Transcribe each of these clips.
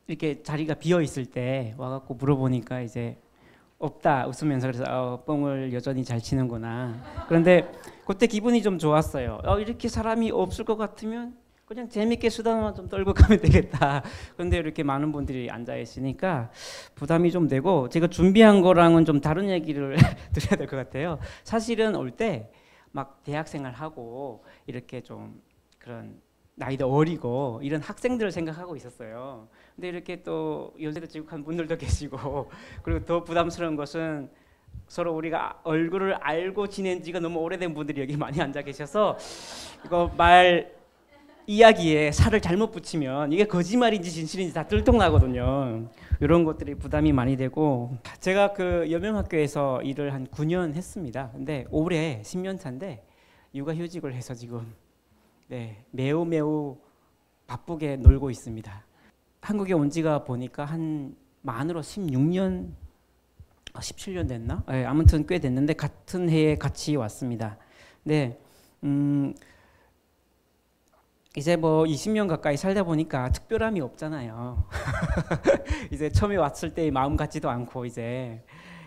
이렇게 자리가 비어 있을 때 와갖고 물어보니까 이제 없다 웃으면서, 그래서 뽕을 여전히 잘 치는구나. 그런데 그때 기분이 좀 좋았어요. 이렇게 사람이 없을 것 같으면 그냥 재밌게 수다만 좀 떨고 가면 되겠다. 그런데 이렇게 많은 분들이 앉아 있으니까 부담이 좀 되고, 제가 준비한 거랑은 좀 다른 얘기를 드려야 될 것 같아요. 사실은 올 때 막 대학생활 하고 이렇게 좀 그런 나이도 어리고 이런 학생들을 생각하고 있었어요. 근데 이렇게 또 연세도 지국한 분들도 계시고, 그리고 더 부담스러운 것은 서로 우리가 얼굴을 알고 지낸 지가 너무 오래된 분들이 여기 많이 앉아 계셔서 이거 말 이야기에 살을 잘못 붙이면 이게 거짓말인지 진실인지 다 들통나거든요. 이런 것들이 부담이 많이 되고, 제가 그 여명학교에서 일을 한 9년 했습니다. 근데 올해 10년 차인데 육아휴직을 해서 지금 매우 매우 바쁘게 놀고 있습니다. 한국에 온 지가 보니까 한 만으로 16년, 17년 됐나? 아무튼 꽤 됐는데 같은 해에 같이 왔습니다. 네, 이제 뭐 20년 가까이 살다 보니까 특별함이 없잖아요. 이제 처음에 왔을 때의 마음 같지도 않고, 이제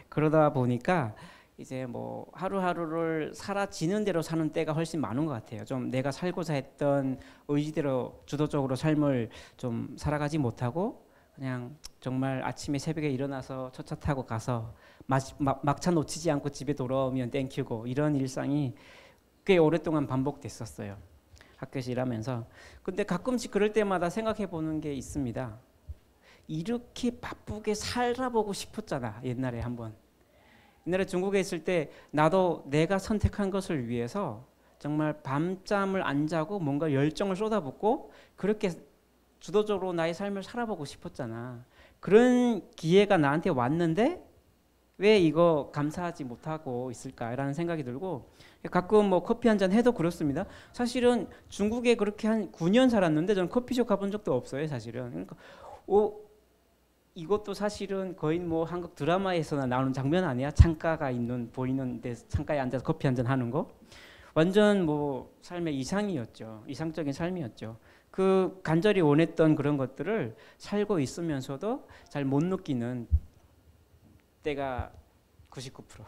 그러다 보니까 이제 뭐 하루하루를 살아지는 대로 사는 때가 훨씬 많은 것 같아요. 좀 내가 살고자 했던 의지대로 주도적으로 삶을 좀 살아가지 못하고, 그냥 정말 아침에 새벽에 일어나서 첫 차 타고 가서 막차 놓치지 않고 집에 돌아오면 땡큐고, 이런 일상이 꽤 오랫동안 반복됐었어요. 학교에서 일하면서. 근데 가끔씩 그럴 때마다 생각해 보는 게 있습니다. 이렇게 바쁘게 살아보고 싶었잖아, 옛날에 한번. 옛날에 중국에 있을 때 나도 내가 선택한 것을 위해서 정말 밤잠을 안 자고 뭔가 열정을 쏟아붓고 그렇게 주도적으로 나의 삶을 살아보고 싶었잖아. 그런 기회가 나한테 왔는데 왜 이거 감사하지 못하고 있을까라는 생각이 들고, 가끔 뭐 커피 한 잔 해도 그렇습니다. 사실은 중국에 그렇게 한 9년 살았는데 저는 커피숍 가본 적도 없어요, 사실은. 그러니까 이것도 사실은 거의 뭐 한국 드라마에서나 나오는 장면 아니야? 창가가 있는 보이는 데 창가에 앉아서 커피 한 잔 하는 거. 완전 뭐 삶의 이상이었죠. 이상적인 삶이었죠. 그 간절히 원했던 그런 것들을 살고 있으면서도 잘 못 느끼는 때가 99%.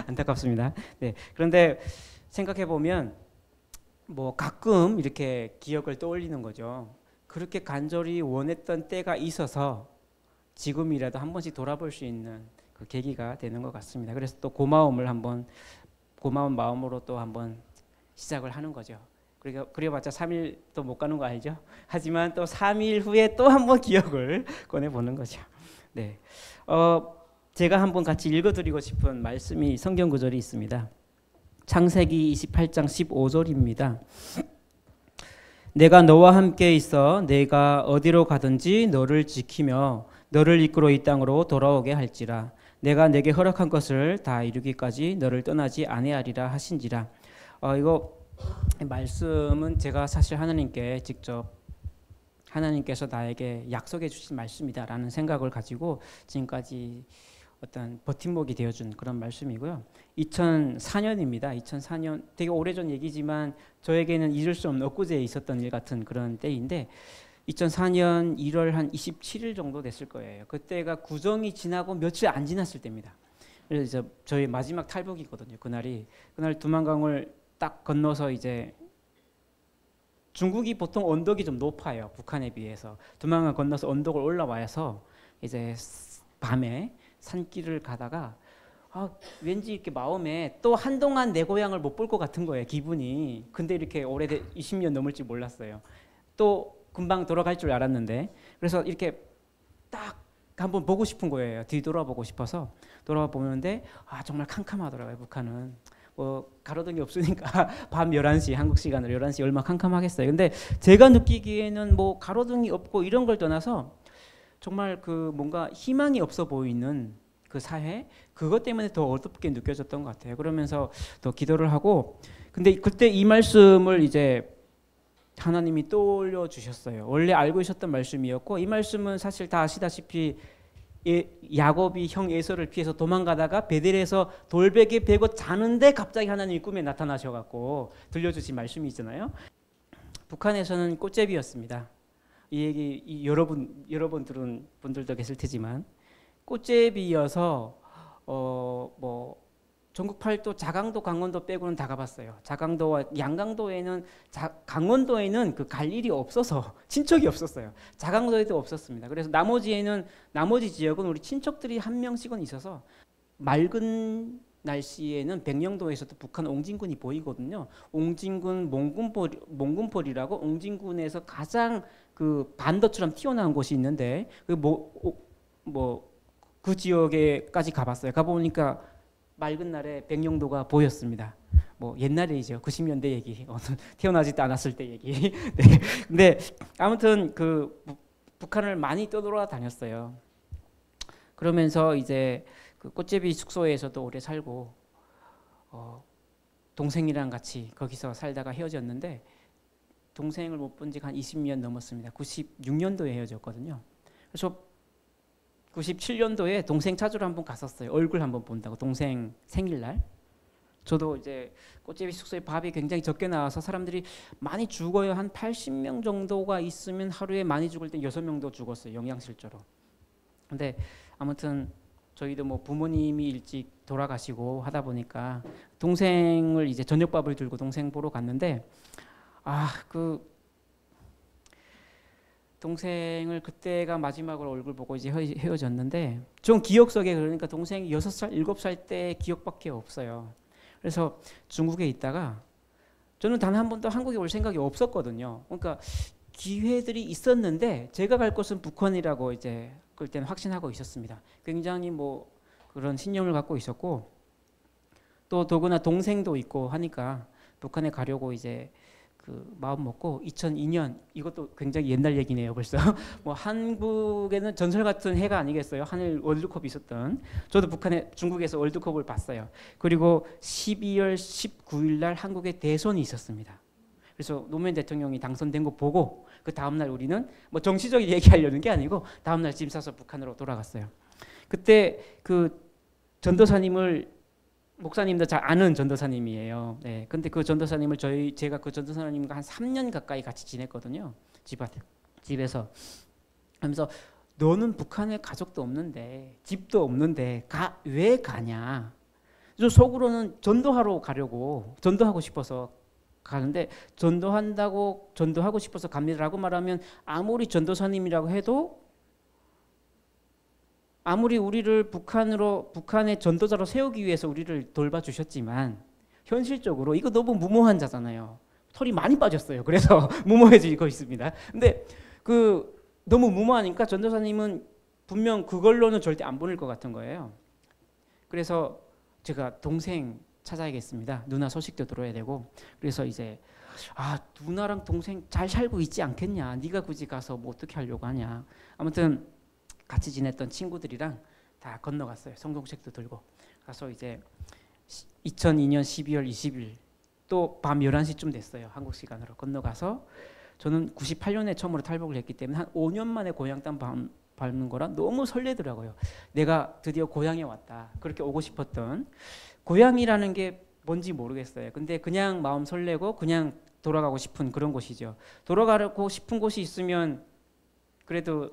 안타깝습니다. 네. 그런데 생각해 보면 뭐 가끔 이렇게 기억을 떠올리는 거죠. 그렇게 간절히 원했던 때가 있어서 지금이라도 한 번씩 돌아볼 수 있는 그 계기가 되는 것 같습니다. 그래서 또 고마운 마음으로 또 한번 시작을 하는 거죠. 그래봤자 3일 또 못 가는 거 알죠? 하지만 또 3일 후에 또 한번 기억을 꺼내보는 거죠. 네. 제가 한번 같이 읽어드리고 싶은 말씀이, 성경 구절이 있습니다. 창세기 28장 15절입니다. 내가 너와 함께 있어 내가 어디로 가든지 너를 지키며 너를 이끌어 이 땅으로 돌아오게 할지라. 내가 내게 허락한 것을 다 이루기까지 너를 떠나지 아니하리라 하신지라. 이거 말씀은 제가 사실 하나님께 직접, 하나님께서 나에게 약속해 주신 말씀이다라는 생각을 가지고 지금까지 어떤 버팀목이 되어준 그런 말씀이고요. 2004년입니다. 2004년, 되게 오래전 얘기지만 저에게는 잊을 수 없는 엊그제 있었던 일 같은 그런 때인데, 2004년 1월 한 27일 정도 됐을 거예요. 그때가 구정이 지나고 며칠 안 지났을 때입니다. 그래서 저희 마지막 탈북이거든요. 그날 두만강을 딱 건너서, 이제 중국이 보통 언덕이 좀 높아요. 북한에 비해서. 두만강 건너서 언덕을 올라와서 이제 밤에 산길을 가다가 왠지 이렇게 마음에 또 한동안 내 고향을 못 볼 것 같은 거예요, 기분이. 근데 이렇게 20년 넘을지 몰랐어요. 또 금방 돌아갈 줄 알았는데, 그래서 이렇게 딱 한번 보고 싶은 거예요. 뒤돌아보고 싶어서 돌아와 보는데 정말 캄캄하더라고요. 북한은 뭐 가로등이 없으니까 밤 11시, 한국 시간으로 11시 얼마나 캄캄하겠어요. 근데 제가 느끼기에는 뭐 가로등이 없고 이런 걸 떠나서 정말 그 뭔가 희망이 없어 보이는 그 사회, 그것 때문에 더 어둡게 느껴졌던 것 같아요. 그러면서 더 기도를 하고, 근데 그때 이 말씀을 이제 하나님이 떠올려 주셨어요. 원래 알고 있었던 말씀이었고, 이 말씀은 사실 다 아시다시피 야곱이 형 에서를 피해서 도망가다가 베델에서 돌베개 베고 자는데 갑자기 하나님이 꿈에 나타나셔갖고 들려주신 말씀이 있잖아요. 북한에서는 꽃제비였습니다. 이 얘기 여러 번 들은 분들도 계실 테지만 꽃제비여서 뭐 전국 팔도 자강도 강원도 빼고는 다 가봤어요. 자강도와 양강도에는 강원도에는 그 갈 일이 없어서 친척이 없었어요. 자강도에도 없었습니다. 그래서 나머지 지역은 우리 친척들이 한 명씩은 있어서 맑은 날씨에는 백령도에서도 북한 옹진군이 보이거든요. 옹진군 몽군벌이라고 옹진군에서 가장 그 반도처럼 튀어나온 곳이 있는데 그 지역에까지 가봤어요. 가보니까 맑은 날에 백령도가 보였습니다. 뭐 옛날이죠. 90년대 얘기. 태어나지도 않았을 때 얘기. 네. 근데 아무튼 그 북한을 많이 떠돌아다녔어요. 그러면서 이제 그 꽃제비 숙소에서도 오래 살고 동생이랑 같이 거기서 살다가 헤어졌는데 동생을 못 본 지가 한 20년 넘었습니다. 96년도에 헤어졌거든요. 그래서 97년도에 동생 찾으러 한번 갔었어요. 얼굴 한번 본다고. 동생 생일날. 저도 이제 꽃제비 숙소에 밥이 굉장히 적게 나와서 사람들이 많이 죽어요. 한 80명 정도가 있으면 하루에 많이 죽을 때 6명도 죽었어요. 영양실조로. 근데 아무튼 저희도 뭐 부모님이 일찍 돌아가시고 하다 보니까 동생을 이제 저녁밥을 들고 동생 보러 갔는데 그 동생을 그때가 마지막으로 얼굴 보고 이제 헤어졌는데 좀 기억 속에 그러니까 동생이 6살, 7살 때 기억밖에 없어요. 그래서 중국에 있다가 저는 단 한 번도 한국에 올 생각이 없었거든요. 그러니까 기회들이 있었는데 제가 갈 곳은 북한이라고 이제 그때는 확신하고 있었습니다. 굉장히 뭐 그런 신념을 갖고 있었고 또 더구나 동생도 있고 하니까 북한에 가려고 이제 그 마음 먹고 2002년 이것도 굉장히 옛날 얘기네요 벌써. 뭐 한국에는 전설 같은 해가 아니겠어요. 한일 월드컵이 있었던. 저도 중국에서 월드컵을 봤어요. 그리고 12월 19일 날 한국에 대선이 있었습니다. 그래서 노무현 대통령이 당선된 거 보고 그 다음날 우리는 뭐 정치적인 얘기하려는 게 아니고 다음날 짐 싸서 북한으로 돌아갔어요. 그때 그 전도사님을 목사님도 잘 아는 전도사님이에요. 네, 근데 그 전도사님을 제가 그 전도사님과 한 3년 가까이 같이 지냈거든요. 집에서. 그러면서 너는 북한에 가족도 없는데 집도 없는데 왜 가냐? 속으로는 전도하러 가려고 전도하고 싶어서 가는데 전도하고 싶어서 갑니다라고 말하면 아무리 전도사님이라고 해도 아무리 우리를 북한의 전도자로 세우기 위해서 우리를 돌봐주셨지만 현실적으로 이거 너무 무모한 자잖아요. 털이 많이 빠졌어요. 그래서 무모해지고 있습니다. 근데 그 너무 무모하니까 전도사님은 분명 그걸로는 절대 안 보낼 것 같은 거예요. 그래서 제가 동생 찾아야겠습니다. 누나 소식도 들어야 되고 그래서 이제 누나랑 동생 잘 살고 있지 않겠냐. 네가 굳이 가서 뭐 어떻게 하려고 하냐. 아무튼 같이 지냈던 친구들이랑 다 건너갔어요. 성경책도 들고 가서 이제 2002년 12월 20일 또 밤 11시쯤 됐어요. 한국 시간으로 건너가서 저는 98년에 처음으로 탈북을 했기 때문에 한 5년 만에 고향 땅 밟는 거라 너무 설레더라고요. 내가 드디어 고향에 왔다. 그렇게 오고 싶었던 고향이라는 게 뭔지 모르겠어요. 근데 그냥 마음 설레고 그냥 돌아가고 싶은 그런 곳이죠. 돌아가고 싶은 곳이 있으면 그래도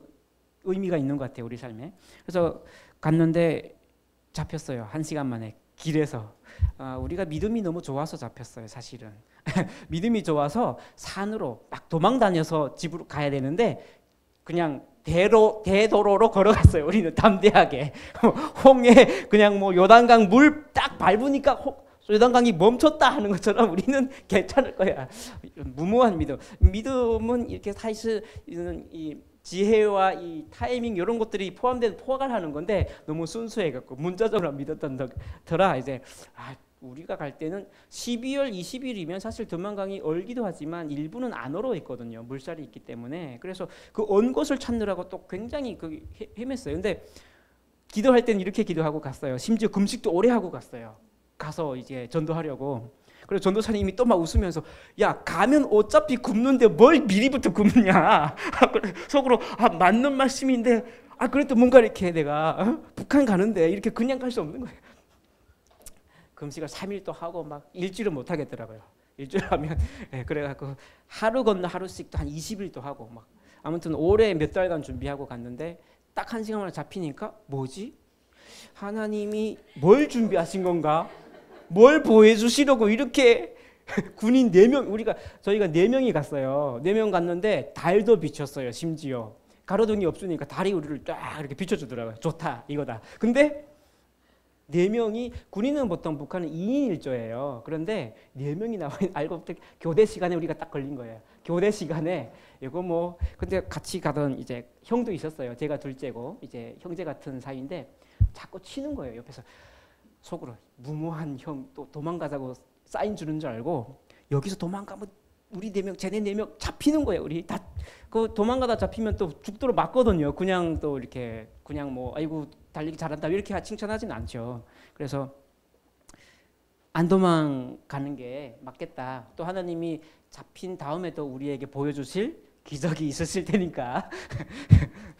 의미가 있는 것 같아요. 우리 삶에. 그래서 갔는데 잡혔어요. 1시간 만에 길에서. 우리가 믿음이 너무 좋아서 잡혔어요. 사실은. 믿음이 좋아서 산으로 막 도망 다녀서 집으로 가야 되는데 그냥 대도로로 걸어갔어요. 우리는 담대하게. 홍해 그냥 뭐 요단강 물 딱 밟으니까 요단강이 멈췄다 하는 것처럼 우리는 괜찮을 거야. 무모한 믿음. 믿음은 이렇게 사실 이 지혜와 이 타이밍 이런 것들이 포괄 하는 건데 너무 순수해갖고 문자적으로 믿었던 터라 이제 우리가 갈 때는 12월 20일이면 사실 두만강이 얼기도 하지만 일부는 안 얼어 있거든요. 물살이 있기 때문에. 그래서 그 언 곳을 찾느라고 또 굉장히 헤맸어요. 근데 기도할 때는 이렇게 기도하고 갔어요. 심지어 금식도 오래 하고 갔어요. 가서 이제 전도하려고. 그래서 전도사님이 또 막 웃으면서 야 가면 어차피 굶는데 뭘 미리부터 굶냐. 속으로 맞는 말씀인데 그래도 뭔가 이렇게 내가 북한 가는데 이렇게 그냥 갈 수 없는 거예요. 금식을 3일 또 하고 막 일주일은 못 하겠더라고요. 일주일 하면 그래갖고 하루 건너 하루씩 또 한 20일 또 하고 막 아무튼 오래 몇 달간 준비하고 갔는데 딱 1시간 만에 잡히니까 뭐지? 하나님이 뭘 준비하신 건가? 뭘 보여주시려고 이렇게 군인 4명, 저희가 4명이 갔어요. 4명 갔는데 달도 비쳤어요. 심지어 가로등이 없으니까 달이 우리를 딱 이렇게 비춰주더라고요. 좋다, 이거다. 근데 4명이, 군인은 보통 북한은 2인 1조예요. 그런데 4명이 나와 알고 보니 교대 시간에 우리가 딱 걸린 거예요. 교대 시간에 이거 뭐, 근데 같이 가던 이제 형도 있었어요. 제가 둘째고 이제 형제 같은 사이인데 자꾸 치는 거예요. 옆에서 속으로 무모한 형 또 도망가자고 사인 주는 줄 알고 여기서 도망가면 우리 4명, 쟤네 4명 잡히는 거예요. 우리 다 그 도망가다 잡히면 또 죽도록 맞거든요. 그냥 또 이렇게 그냥 뭐 아이고 달리기 잘한다 이렇게 칭찬하지는 않죠. 그래서 안 도망가는 게 맞겠다. 또 하나님이 잡힌 다음에도 우리에게 보여주실 기적이 있으실 테니까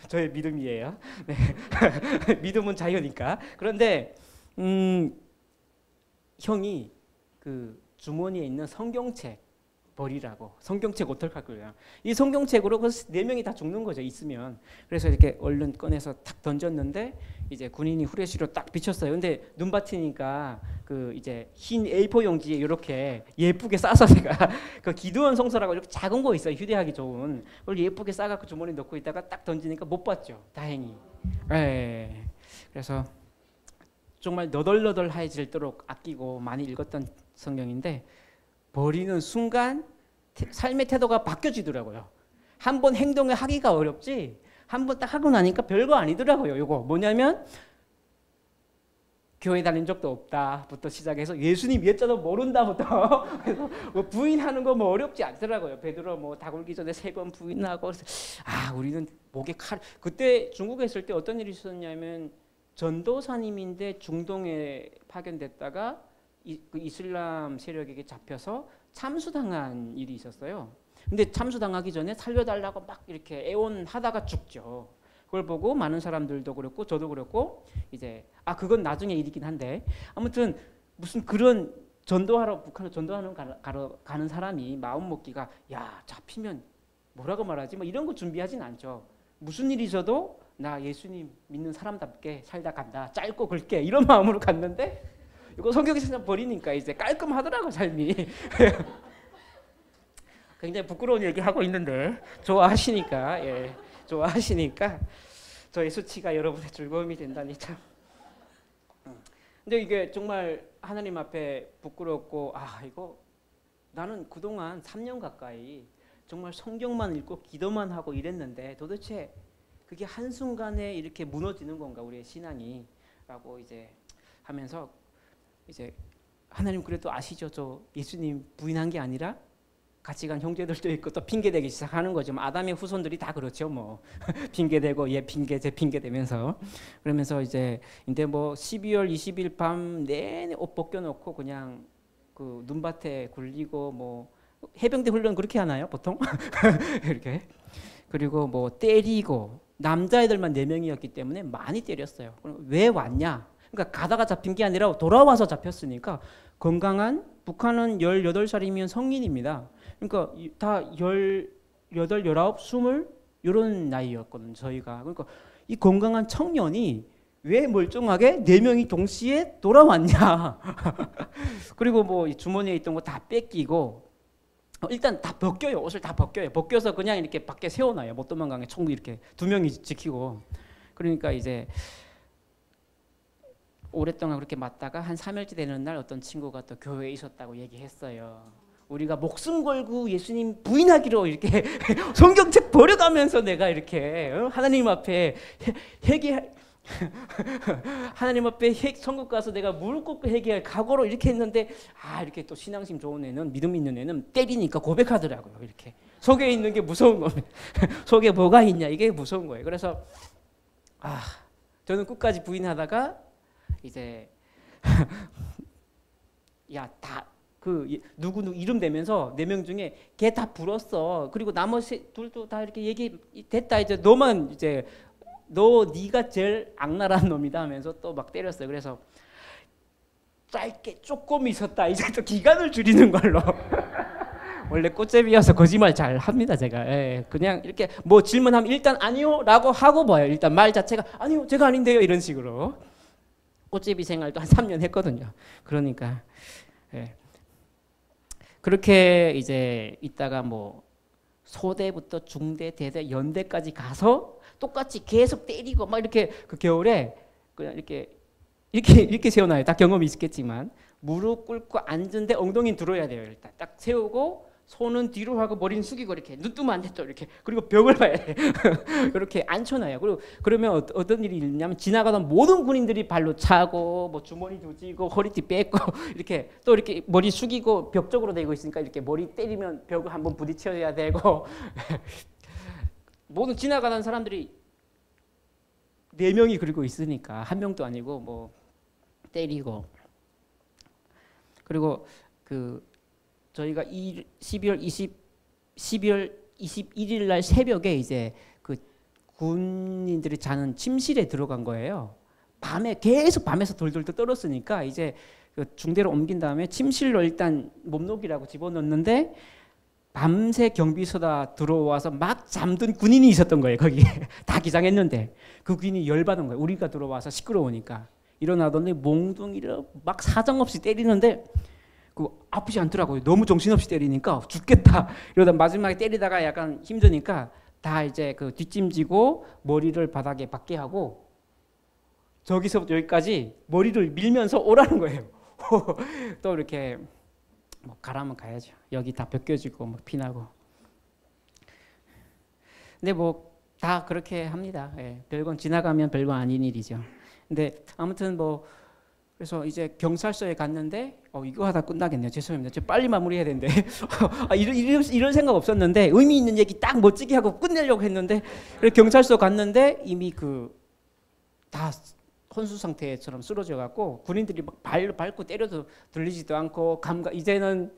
저의 믿음이에요. 네. 믿음은 자유니까. 그런데 형이 그 주머니에 있는 성경책 버리라고. 성경책 어떡할 거예요. 이 성경책으로 그 4명이 다 죽는 거죠. 있으면. 그래서 이렇게 얼른 꺼내서 탁 던졌는데 이제 군인이 후레쉬로 딱 비쳤어요. 근데 눈밭이니까 그 이제 흰 A4 용지에 이렇게 예쁘게 싸서 제가 그 기도원 성서라고 이렇게 작은 거 있어요. 휴대하기 좋은. 그걸 예쁘게 싸갖고 주머니 넣고 있다가 딱 던지니까 못 봤죠. 다행히. 예. 그래서 정말 너덜너덜해질도록 아끼고 많이 읽었던 성경인데 버리는 순간 삶의 태도가 바뀌어지더라고요. 한번 행동을 하기가 어렵지 한번 딱 하고 나니까 별거 아니더라고요. 이거 뭐냐면 교회 다닌 적도 없다부터 시작해서 예수님 예자도 모른다부터 그래서 뭐 부인하는 거 뭐 어렵지 않더라고요. 베드로 뭐 다굴기 전에 3번 부인하고 우리는 목에 칼. 그때 중국에 있을 때 어떤 일이 있었냐면 전도사님인데 중동에 파견됐다가 그 이슬람 세력에게 잡혀서 참수당한 일이 있었어요. 근데 참수당하기 전에 살려달라고 막 이렇게 애원하다가 죽죠. 그걸 보고 많은 사람들도 그렇고 저도 그렇고 이제 그건 나중에 일이긴 한데 아무튼 무슨 그런 전도하러 북한을 전도하는 가는 사람이 마음 먹기가 야 잡히면 뭐라고 말하지 뭐 이런 거 준비하진 않죠. 무슨 일이 있어도 나 예수님 믿는 사람답게 살다 간다. 짧고 굵게 이런 마음으로 갔는데 이거 성경에서 버리니까 이제 깔끔하더라고 삶이. 굉장히 부끄러운 얘기하고 있는데 좋아하시니까 좋아하시니까 저의 수치가 여러분의 즐거움이 된다니 참. 근데 이게 정말 하나님 앞에 부끄럽고 이거 나는 그동안 3년 가까이 정말 성경만 읽고 기도만 하고 이랬는데 도대체 그게 한순간에 이렇게 무너지는 건가 우리의 신앙이 라고 이제 하면서 이제 하나님 그래도 아시죠? 저 예수님 부인한 게 아니라 같이 간 형제들도 있고 또 핑계대기 시작하는 거죠. 아담의 후손들이 다 그렇죠. 뭐 핑계대고 얘 핑계 제 핑계대면서 그러면서 이제 근데 뭐 12월 20일 밤 내내 옷 벗겨놓고 그냥 그 눈밭에 굴리고 뭐 해병대 훈련 그렇게 하나요 보통? 이렇게 그리고 뭐 때리고 남자애들만 4명이었기 때문에 많이 때렸어요. 그럼 왜 왔냐? 그러니까 가다가 잡힌 게 아니라 돌아와서 잡혔으니까 건강한 북한은 18살이면 성인입니다. 그러니까 다 18, 19, 20 이런 나이였거든요. 저희가. 그러니까 이 건강한 청년이 왜 멀쩡하게 4명이 동시에 돌아왔냐. 그리고 뭐 주머니에 있던 거 다 뺏기고 일단 다 벗겨요. 옷을 다 벗겨요. 벗겨서 그냥 이렇게 밖에 세워놔요. 못 도망가게 총 이렇게 2명이 지키고. 그러니까 이제 오랫동안 그렇게 맞다가 한 3일째 되는 날 어떤 친구가 또 교회에 있었다고 얘기했어요. 우리가 목숨 걸고 예수님 부인하기로 이렇게 성경책 버려가면서 내가 이렇게 하나님 앞에 하나님 앞에 천국 가서 내가 무릎 꿇고 회개할 각오로 이렇게 했는데 이렇게 또 신앙심 좋은 애는 믿음 있는 애는 때리니까 고백하더라고요. 이렇게 속에 있는 게 무서운 겁니다. 속에 뭐가 있냐 이게 무서운 거예요. 그래서 저는 끝까지 부인하다가 이제 누구 이름 대면서 4명 중에 걔 다 불었어. 그리고 나머지 둘도 다 이렇게 얘기 됐다. 이제 너만 이제 네가 제일 악랄한 놈이다 하면서 또 막 때렸어요. 그래서 짧게 조금 있었다. 이제 또 기간을 줄이는 걸로 원래 꽃제비여서 거짓말 잘 합니다 제가. 예, 그냥 이렇게 뭐 질문하면 일단 아니요라고 하고 봐요. 일단 말 자체가 아니요 제가 아닌데요 이런 식으로. 꽃제비 생활도 한 3년 했거든요. 그러니까 예. 그렇게 이제 있다가 뭐 소대부터 중대, 대대, 연대까지 가서 똑같이 계속 때리고 막 이렇게 그 겨울에 그냥 이렇게 세워놔요. 다 경험이 있겠지만 무릎 꿇고 앉은데 엉덩이는 들어야 돼요. 일단 딱 세우고 손은 뒤로 하고 머리는 숙이고 이렇게 눈 뜨면 안 돼 또 이렇게 그리고 벽을 봐야 돼. 이렇게 앉혀놔요. 그리고 그러면 어떤 일이 있냐면 지나가던 모든 군인들이 발로 차고 뭐 주머니 조지고 허리띠 뺏고 이렇게 또 이렇게 머리 숙이고 벽 쪽으로 대고 있으니까 이렇게 머리 때리면 벽을 한번 부딪혀야 되고 모든 지나가는 사람들이 4명이 그리고 있으니까 한 명도 아니고 뭐 때리고 그리고 그 저희가 12월 21일 날 새벽에 이제 그 군인들이 자는 침실에 들어간 거예요. 밤에 계속 밤에서 돌돌 떨었으니까 이제 그 중대로 옮긴 다음에 침실로 일단 몸녹이라고 집어넣는데 밤새 경비서다 들어와서 막 잠든 군인이 있었던 거예요. 거기 다 기장했는데 그 군인이 열받은 거예요. 우리가 들어와서 시끄러우니까 일어나더니 몽둥이를 막 사정없이 때리는데 그 아프지 않더라고요. 너무 정신없이 때리니까 죽겠다. 이러다 마지막에 때리다가 약간 힘드니까 다 이제 그 뒷짐지고 머리를 바닥에 박게 하고 저기서부터 여기까지 머리를 밀면서 오라는 거예요. 또 이렇게 뭐 가라면 가야죠. 여기 다 벗겨지고 막 피나고. 근데 뭐 다 그렇게 합니다. 예, 별건 지나가면 별거 아닌 일이죠. 근데 아무튼 뭐 그래서 이제 경찰서에 갔는데 이거 하다 끝나겠네요. 죄송합니다. 저 빨리 마무리해야 되는데 이런 생각 없었는데 의미 있는 얘기 딱 멋지게 하고 끝내려고 했는데 경찰서 갔는데 이미 그 다 혼수 상태처럼 쓰러져 갖고 군인들이 막 발로 밟고 때려도 들리지도 않고 이제는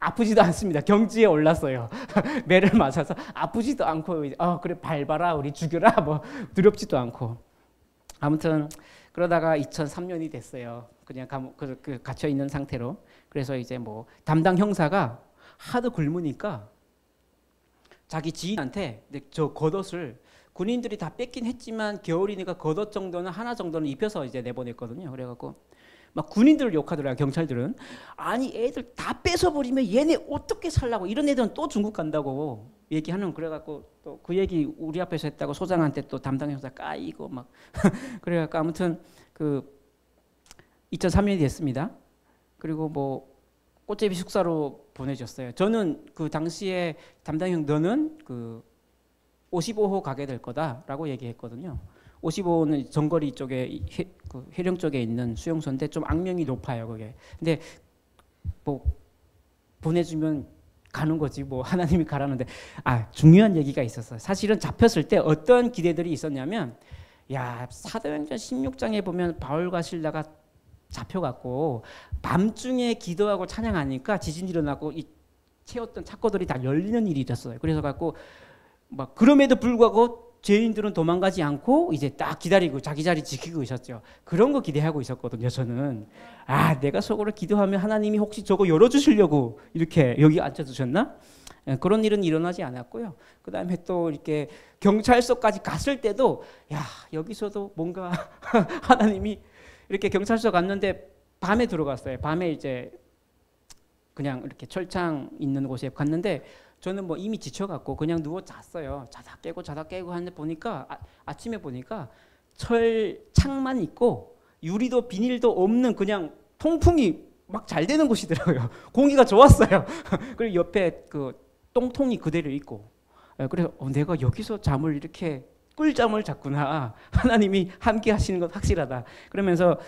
아프지도 않습니다. 경지에 올랐어요. 매를 맞아서 아프지도 않고 그래 밟아라 우리 죽여라 뭐 두렵지도 않고 아무튼 그러다가 2003년이 됐어요. 그냥 갇혀 있는 상태로. 그래서 이제 뭐 담당 형사가 하도 굶으니까 자기 지인한테 저 겉옷을 군인들이 다 뺏긴 했지만 겨울이니까 겉옷 정도는 하나 정도는 입혀서 이제 내보냈거든요. 그래갖고 막 군인들을 욕하더라고요. 경찰들은 아니 애들 다 뺏어버리면 얘네 어떻게 살라고 이런 애들은 또 중국 간다고 얘기하는 그래갖고 또 그 얘기 우리 앞에서 했다고 소장한테 또 담당 형사 까이고 막 그래갖고 아무튼 그 2003년이 됐습니다. 그리고 뭐 꽃제비 숙사로 보내줬어요. 저는 그 당시에 담당 형 너는 그 55호 가게 될 거다라고 얘기했거든요. 55호는 정거리 쪽에 그 해령 쪽에 있는 수용소인데 좀 악명이 높아요, 그게. 근데 뭐 보내주면 가는 거지 뭐 하나님이 가라는데 중요한 얘기가 있었어요. 사실은 잡혔을 때 어떤 기대들이 있었냐면 야 사도행전 16장에 보면 바울과 실라가 잡혀갖고 밤중에 기도하고 찬양하니까 지진 일어나고 이 채웠던 창고들이 다 열리는 일이 있었어요. 그래서 갖고 막 그럼에도 불구하고 죄인들은 도망가지 않고 이제 딱 기다리고 자기 자리 지키고 있었죠. 그런 거 기대하고 있었거든요. 저는 내가 속으로 기도하면 하나님이 혹시 저거 열어주시려고 이렇게 여기 앉혀두셨나? 그런 일은 일어나지 않았고요. 그 다음에 또 이렇게 경찰서까지 갔을 때도 여기서도 뭔가 하나님이 이렇게 경찰서 갔는데 밤에 들어갔어요. 밤에 이제 그냥 이렇게 철창 있는 곳에 갔는데 저는 뭐 이미 지쳐갖고 그냥 누워 잤어요. 자다 깨고 하는데 보니까 아침에 보니까 철창만 있고 유리도 비닐도 없는 그냥 통풍이 막 잘 되는 곳이더라고요. 공기가 좋았어요. 그리고 옆에 그 똥통이 그대로 있고 그래서 내가 여기서 잠을 이렇게 꿀잠을 잤구나. 하나님이 함께 하시는 건 확실하다. 그러면서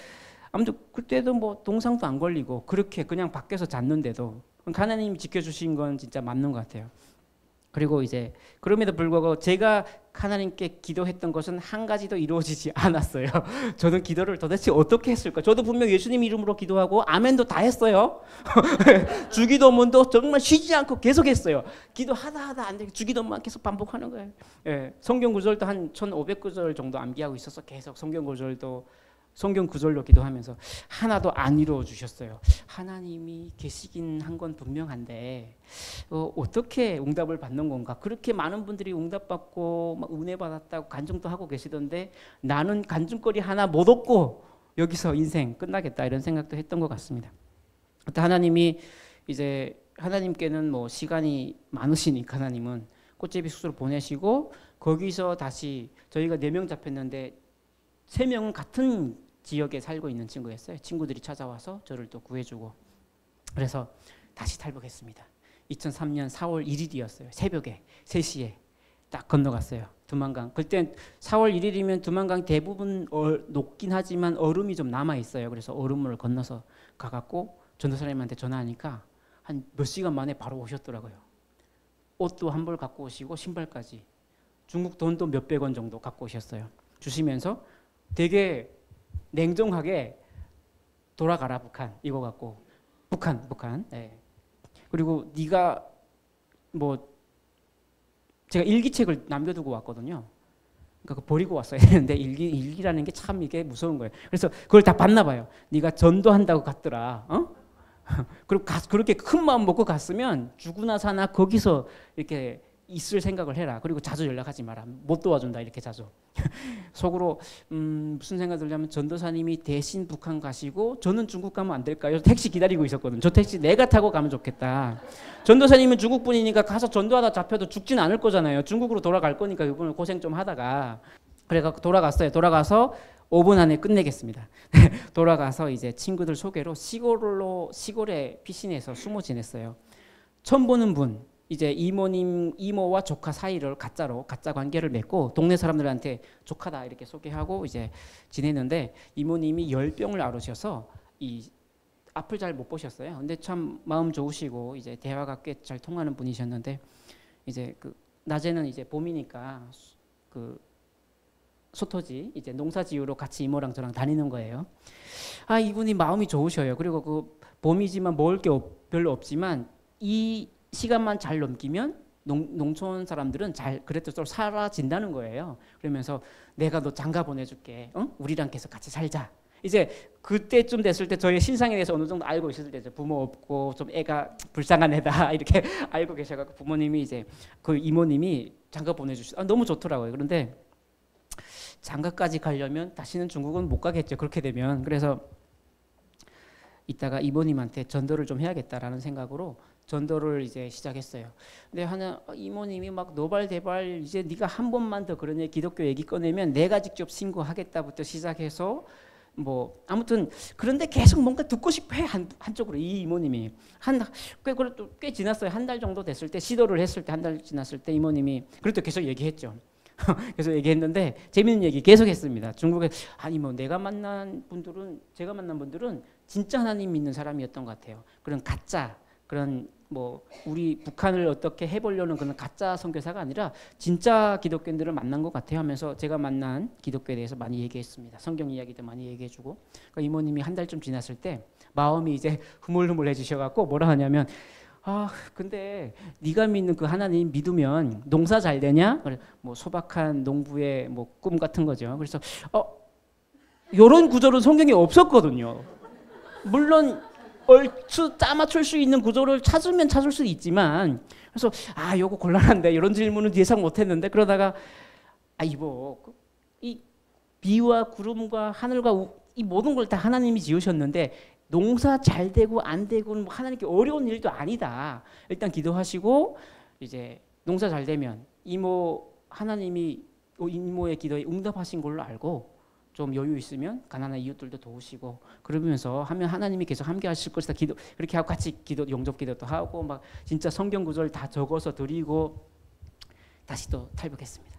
아무튼 그때도 뭐 동상도 안 걸리고 그렇게 그냥 밖에서 잤는데도 하나님이 지켜주신 건 진짜 맞는 것 같아요. 그리고 이제 그럼에도 불구하고 제가 하나님께 기도했던 것은 한 가지도 이루어지지 않았어요. 저는 기도를 도대체 어떻게 했을까? 저도 분명 예수님 이름으로 기도하고 아멘도 다 했어요. 주기도문도 정말 쉬지 않고 계속 했어요. 기도하다 안 되게 주기도문만 계속 반복하는 거예요. 성경 구절도 한 1500구절 정도 암기하고 있어서 계속 성경 구절도 성경 구절로 기도하면서 하나도 안 이루어 주셨어요. 하나님이 계시긴 한 건 분명한데 어떻게 응답을 받는 건가? 그렇게 많은 분들이 응답받고 막 은혜 받았다고 간증도 하고 계시던데 나는 간증거리 하나 못 얻고 여기서 인생 끝나겠다 이런 생각도 했던 것 같습니다. 하나님이 이제 하나님께는 뭐 시간이 많으시니까 하나님은 꽃제비 숙소로 보내시고 거기서 다시 저희가 4명 잡혔는데 3명은 같은 지역에 살고 있는 친구였어요. 친구들이 찾아와서 저를 또 구해주고 그래서 다시 탈북했습니다. 2003년 4월 1일이었어요. 새벽에 3시에 딱 건너갔어요. 두만강. 그때 4월 1일이면 두만강 대부분 녹긴 하지만 얼음이 좀 남아있어요. 그래서 얼음을 건너서 가갖고 전도사님한테 전화하니까 한 몇 시간 만에 바로 오셨더라고요. 옷도 한 벌 갖고 오시고 신발까지 중국 돈도 몇백 원 정도 갖고 오셨어요. 주시면서 되게 냉정하게 돌아가라 북한 이거 갖고 북한 네. 그리고 네가 뭐 제가 일기책을 남겨두고 왔거든요. 그러니까 버리고 왔어야 되는데 일기라는 게 참 이게 무서운 거예요. 그래서 그걸 다 봤나 봐요. 네가 전도한다고 갔더라. 그리고 그렇게 큰 마음 먹고 갔으면 죽으나 사나 거기서 이렇게 있을 생각을 해라. 그리고 자주 연락하지 마라. 못 도와준다 이렇게 자주. 속으로 무슨 생각 들냐면 전도사님이 대신 북한 가시고 저는 중국 가면 안 될까요? 택시 기다리고 있었거든. 저 택시 내가 타고 가면 좋겠다. 전도사님은 중국 분이니까 가서 전도하다 잡혀도 죽진 않을 거잖아요. 중국으로 돌아갈 거니까 이분은 고생 좀 하다가 그래서 돌아갔어요. 돌아가서 5분 안에 끝내겠습니다. 돌아가서 이제 친구들 소개로 시골에 피신해서 숨어 지냈어요. 처음 보는 분 이제 이모와 조카 사이를 가짜 관계를 맺고 동네 사람들한테 조카다 이렇게 소개하고 이제 지냈는데 이모님이 열병을 앓으셔서 이 앞을 잘 못 보셨어요. 근데 참 마음 좋으시고 이제 대화가 꽤 잘 통하는 분이셨는데 이제 그 낮에는 이제 봄이니까 그 소토지 이제 농사지으러 같이 이모랑 저랑 다니는 거예요. 아 이분이 마음이 좋으셔요. 그리고 그 봄이지만 먹을 게 별로 없지만 이 시간만 잘 넘기면 농촌 사람들은 잘 그래도 좀 살아진다는 거예요. 그러면서 내가 너 장가 보내줄게. 우리랑 계속 같이 살자. 이제 그때쯤 됐을 때 저희 신상에 대해서 어느 정도 알고 있을 때죠. 부모 없고 좀 애가 불쌍한 애다 이렇게 알고 계셔갖고 부모님이 이제 그 이모님이 장가 보내주셔. 너무 좋더라고요. 그런데 장가까지 가려면 다시는 중국은 못 가겠죠. 그렇게 되면 그래서 이따가 이모님한테 전도를 좀 해야겠다라는 생각으로 전도를 이제 시작했어요. 근데 이모님이 막 노발대발 이제 네가 한 번만 더 그런 기독교 얘기 꺼내면 내가 직접 신고하겠다부터 시작해서 뭐 아무튼 그런데 계속 뭔가 듣고 싶어해 한쪽으로 이 이모님이 꽤 지났어요. 한 달 정도 됐을 때 시도를 했을 때 한 달 지났을 때 이모님이 그래도 계속 얘기했죠. 계속 얘기했는데 재밌는 얘기 계속 했습니다. 중국에 아니 뭐 제가 만난 분들은 진짜 하나님 믿는 사람이었던 것 같아요. 그런 가짜 그런 뭐 우리 북한을 어떻게 해보려는 그런 가짜 선교사가 아니라 진짜 기독교인들을 만난 것 같아요 하면서 제가 만난 기독교에 대해서 많이 얘기했습니다. 성경 이야기도 많이 얘기해주고 그러니까 이모님이 한 달쯤 지났을 때 마음이 이제 흐물흐물해지셔갖고 뭐라 하냐면 아 근데 네가 믿는 그 하나님 믿으면 농사 잘 되냐? 뭐 소박한 농부의 뭐 꿈 같은 거죠. 그래서 이런 구절은 성경에 없었거든요. 물론 얼추 짜맞출 수 있는 구조를 찾으면 찾을 수 있지만 그래서 요거 곤란한데 이런 질문은 예상 못했는데 그러다가 이거 이 비와 구름과 하늘과 이 모든 걸 다 하나님이 지으셨는데 농사 잘 되고 안 되고는 뭐 하나님께 어려운 일도 아니다. 일단 기도하시고 이제 농사 잘 되면 하나님이 이모의 기도에 응답하신 걸로 알고 좀 여유 있으면 가난한 이웃들도 도우시고 그러면서 하면 하나님이 계속 함께 하실 것이다. 그렇게 하고 같이 영접 기도도 하고 막 진짜 성경 구절 다 적어서 드리고 다시 또 탈북했습니다.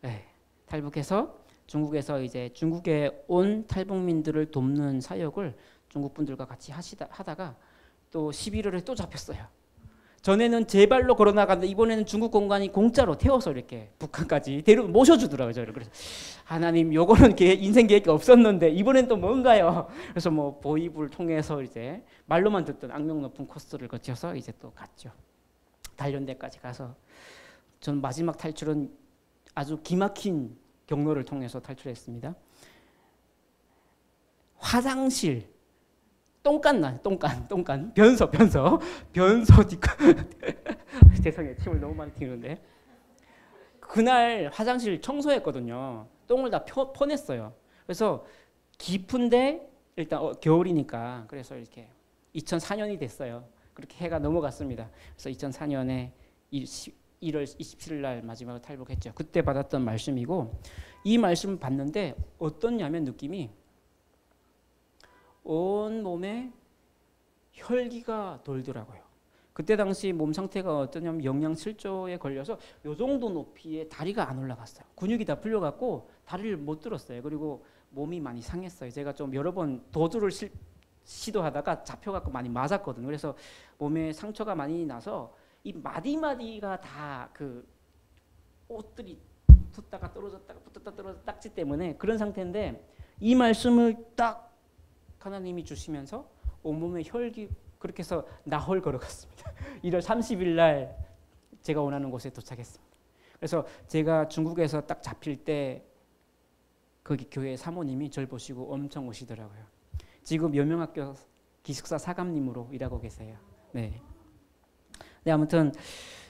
네, 탈북해서 중국에서 이제 중국에 온 탈북민들을 돕는 사역을 중국 분들과 같이 하다가 또 11월에 또 잡혔어요. 전에는 제 발로 걸어 나갔는데 이번에는 중국 공관이 공짜로 태워서 이렇게 북한까지 모셔주더라고요. 저를. 그래서 하나님 요거는 인생 계획이 없었는데 이번엔 또 뭔가요? 그래서 뭐 보이부를 통해서 이제 말로만 듣던 악명 높은 코스를 거쳐서 이제 또 갔죠. 단련대까지 가서 전 마지막 탈출은 아주 기막힌 경로를 통해서 탈출했습니다. 화장실, 똥간 변소 죄송해요. 침을 너무 많이 튀는데 그날 화장실 청소했거든요. 똥을 다 퍼냈어요. 그래서 깊은데 일단 겨울이니까 그래서 이렇게 2004년이 됐어요. 그렇게 해가 넘어갔습니다. 그래서 2004년에 1월 27일 날 마지막으로 탈북했죠. 그때 받았던 말씀이고 이 말씀을 받는데 어떻냐면 느낌이 온 몸에 혈기가 돌더라고요. 그때 당시 몸 상태가 어떠냐면 영양실조에 걸려서 요 정도 높이에 다리가 안 올라갔어요. 근육이 다 풀려갖고 다리를 못 들었어요. 그리고 몸이 많이 상했어요. 제가 좀 여러 번 도주를 시도하다가 잡혀갖고 많이 맞았거든요. 그래서 몸에 상처가 많이 나서 이 마디마디가 다 그 옷들이 붙다가 떨어졌다가 붙었다 떨어졌다 딱지 때문에 그런 상태인데 이 말씀을 딱 하나님이 주시면서 온몸에 혈기 그렇게 해서 나홀 걸어갔습니다. 1월 30일 날 제가 원하는 곳에 도착했습니다. 그래서 제가 중국에서 딱 잡힐 때 거기 교회 사모님이 저를 보시고 엄청 우시더라고요. 지금 여명학교 기숙사 사감님으로 일하고 계세요. 네. 네, 아무튼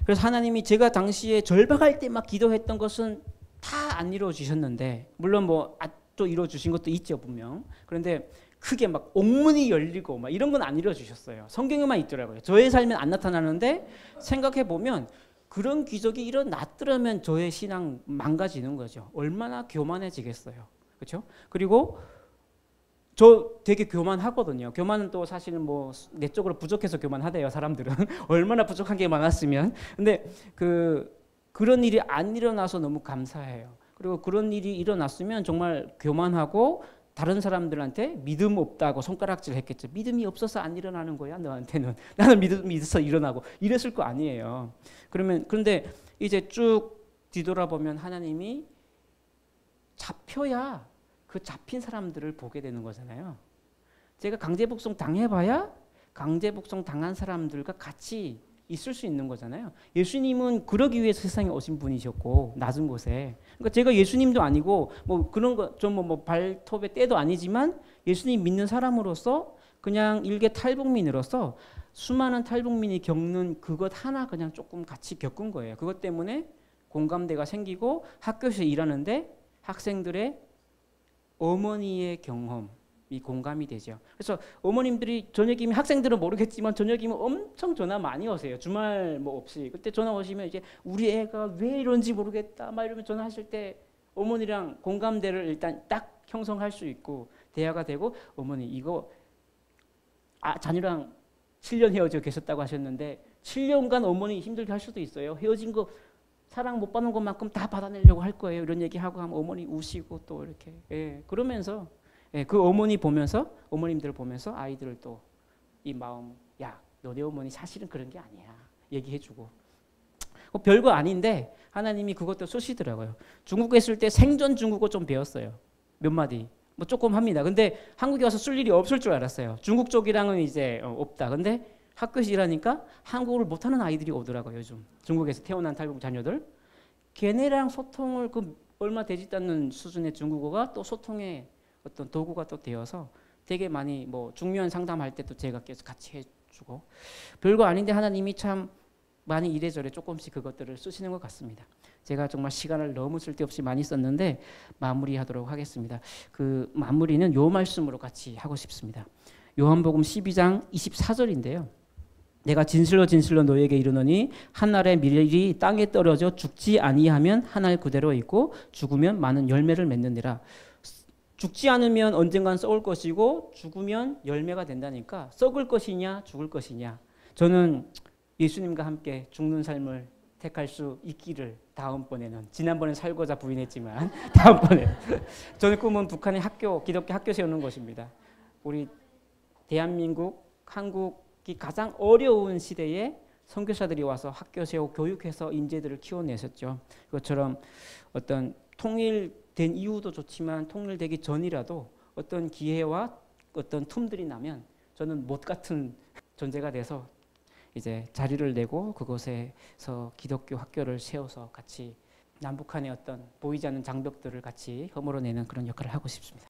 그래서 하나님이 제가 당시에 절박할 때 막 기도했던 것은 다 안 이루어 주셨는데 물론 뭐 또 이루어 주신 것도 있죠 분명. 그런데 크게 막 옥문이 열리고 막 이런 건 안 이루어 주셨어요. 성경에만 있더라고요. 저의 삶엔 안 나타나는데 생각해 보면 그런 기적이 일어났더라면 저의 신앙 망가지는 거죠. 얼마나 교만해지겠어요. 그렇죠? 그리고 저 되게 교만하거든요. 교만은 또 사실은 뭐 내적으로 부족해서 교만하대요. 사람들은 얼마나 부족한 게 많았으면. 근데 그런 일이 안 일어나서 너무 감사해요. 그리고 그런 일이 일어났으면 정말 교만하고 다른 사람들한테 믿음 없다고 손가락질 했겠죠. 믿음이 없어서 안 일어나는 거야 너한테는. 나는 믿음이 있어서 일어나고 이랬을 거 아니에요. 그런데 이제 쭉 뒤돌아보면 하나님이 잡혀야 그 잡힌 사람들을 보게 되는 거잖아요. 제가 강제복송 당해봐야 강제복송 당한 사람들과 같이 있을 수 있는 거잖아요. 예수님은 그러기 위해 세상에 오신 분이셨고 낮은 곳에. 그러니까 제가 예수님도 아니고 뭐 그런 거 좀 뭐 발톱의 때도 아니지만 예수님 믿는 사람으로서 그냥 일개 탈북민으로서 수많은 탈북민이 겪는 그것 하나 그냥 조금 같이 겪은 거예요. 그것 때문에 공감대가 생기고 학교에서 일하는데 학생들의 어머니의 경험이 공감이 되죠. 그래서 어머님들이 저녁이면 학생들은 모르겠지만 저녁이면 엄청 전화 많이 오세요. 주말 뭐 없이. 그때 전화 오시면 이제 우리 애가 왜 이런지 모르겠다 막 이러면 전화하실 때 어머니랑 공감대를 일단 딱 형성할 수 있고 대화가 되고 어머니 이거 자녀랑 7년 헤어져 계셨다고 하셨는데 7년간 어머니 힘들게 할 수도 있어요. 헤어진 거 사랑 못 받는 것만큼 다 받아내려고 할 거예요. 이런 얘기하고 하면 어머니 우시고 또 이렇게 그러면서 그 어머니 보면서 어머님들 보면서 아이들을 또 이 마음 야 너네 어머니 사실은 그런 게 아니야 얘기해주고 별거 아닌데 하나님이 그것도 쓰시더라고요. 중국에 있을 때 생전 중국어 좀 배웠어요. 몇 마디 뭐 조금 합니다. 근데 한국에 와서 쓸 일이 없을 줄 알았어요. 중국 쪽이랑은 이제 없다. 근데 학교에서 일하니까 한국어를 못하는 아이들이 오더라고요. 요즘 중국에서 태어난 탈북 자녀들 걔네랑 소통을 얼마 되지도 않는 수준의 중국어가 또 소통의 어떤 도구가 또 되어서 되게 많이 뭐 중요한 상담할 때도 제가 계속 같이 해주고 별거 아닌데 하나님이 참 많이 이래저래 조금씩 그것들을 쓰시는 것 같습니다. 제가 정말 시간을 너무 쓸데없이 많이 썼는데 마무리하도록 하겠습니다. 그 마무리는 요 말씀으로 같이 하고 싶습니다. 요한복음 12장 24절인데요. 내가 진실로 진실로 너에게 이르노니 한 알의 밀이 땅에 떨어져 죽지 아니하면 한 알 그대로 있고 죽으면 많은 열매를 맺느니라. 죽지 않으면 언젠간 썩을 것이고 죽으면 열매가 된다니까 썩을 것이냐 죽을 것이냐. 저는 예수님과 함께 죽는 삶을 택할 수 있기를 다음번에는 지난번에 살고자 부인했지만 다음번에 저는 꿈은 북한의 기독교 학교 세우는 것입니다. 우리 대한민국 한국이 가장 어려운 시대에 선교사들이 와서 학교 세우고 교육해서 인재들을 키워내셨죠. 그것처럼 어떤 통일된 이후도 좋지만 통일되기 전이라도 어떤 기회와 어떤 틈들이 나면 저는 못 같은 존재가 돼서 이제 자리를 내고 그곳에서 기독교 학교를 세워서 같이 남북한의 어떤 보이지 않는 장벽들을 같이 허물어내는 그런 역할을 하고 싶습니다.